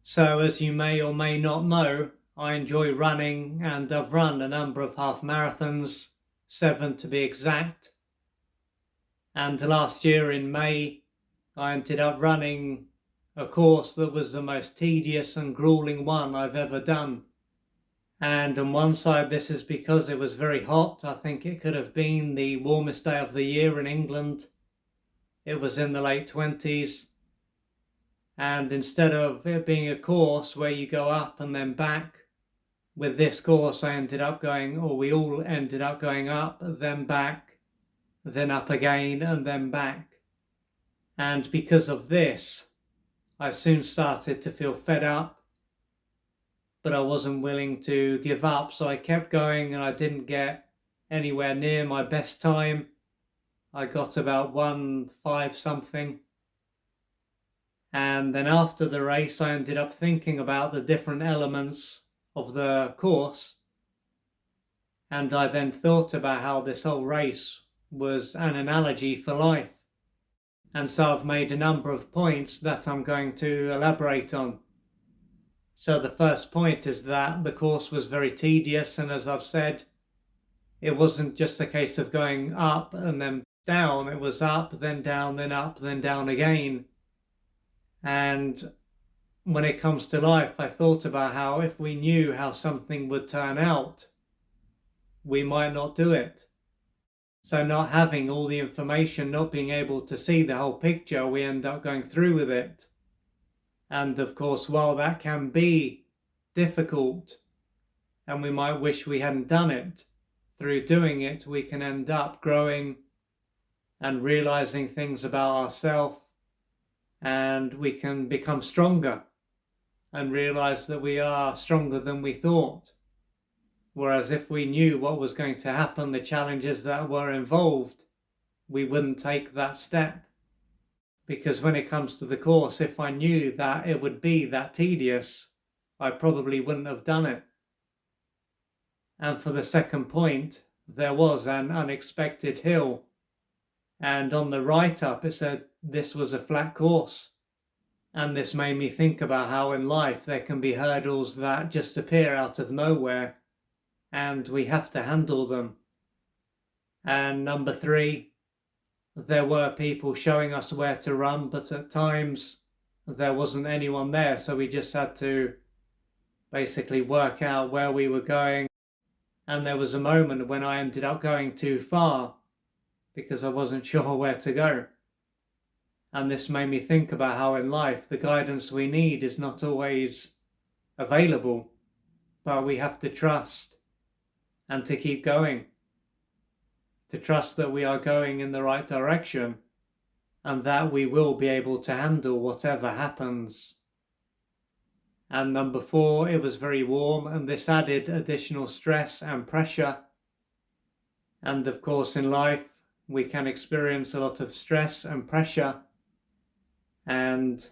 So as you may or may not know, I enjoy running and I've run a number of half marathons, 7 to be exact. And last year in May, I ended up running a course that was the most tedious and grueling one I've ever done. And on one side, this is because it was very hot. I think it could have been the warmest day of the year in England. It was in the late 20s. And instead of it being a course where you go up and then back, with this course we all ended up going up, then back, then up again, and then back. And because of this, I soon started to feel fed up, but I wasn't willing to give up, so I kept going and I didn't get anywhere near my best time. I got about 1:05 something. And then after the race, I ended up thinking about the different elements of the course. And I then thought about how this whole race was an analogy for life. And so I've made a number of points that I'm going to elaborate on. So the first point is that the course was very tedious, and as I've said, it wasn't just a case of going up and then down. It was up, then down, then up, then down again. And when it comes to life, I thought about how if we knew how something would turn out, we might not do it. So not having all the information, not being able to see the whole picture, we end up going through with it. And of course, while that can be difficult and we might wish we hadn't done it, through doing it, we can end up growing and realizing things about ourselves, and we can become stronger and realize that we are stronger than we thought. Whereas if we knew what was going to happen, the challenges that were involved, we wouldn't take that step. Because when it comes to the course, if I knew that it would be that tedious, I probably wouldn't have done it. And for the second point, there was an unexpected hill. And on the write-up, it said this was a flat course. And this made me think about how in life there can be hurdles that just appear out of nowhere, and we have to handle them. And number 3, there were people showing us where to run, but at times there wasn't anyone there, so we just had to basically work out where we were going. And there was a moment when I ended up going too far because I wasn't sure where to go. And this made me think about how in life the guidance we need is not always available, but we have to trust and to keep going. To trust that we are going in the right direction and that we will be able to handle whatever happens. And number 4, it was very warm, and this added additional stress and pressure. And of course in life we can experience a lot of stress and pressure, and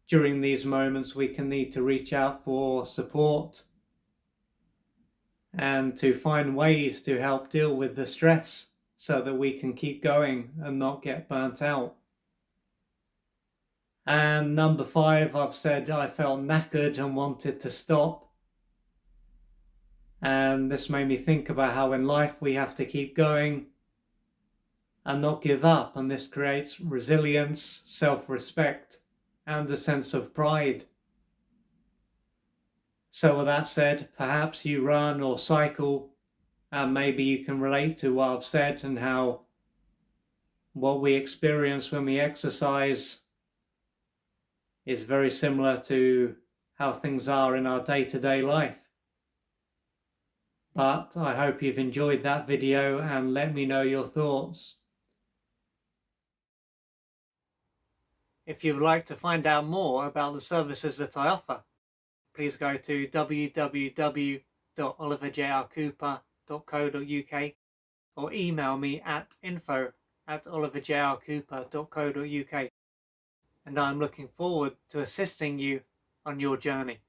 during these moments we can need to reach out for support and to find ways to help deal with the stress so that we can keep going and not get burnt out. And number 5, I've said I felt knackered and wanted to stop. And this made me think about how in life we have to keep going and not give up, and this creates resilience, self-respect, and a sense of pride. So with that said, perhaps you run or cycle, and maybe you can relate to what I've said and how what we experience when we exercise is very similar to how things are in our day-to-day life. But I hope you've enjoyed that video, and let me know your thoughts. If you would like to find out more about the services that I offer, please go to www.oliverjrcooper.co.uk or email me at info@oliverjrcooper.co.uk. And I'm looking forward to assisting you on your journey.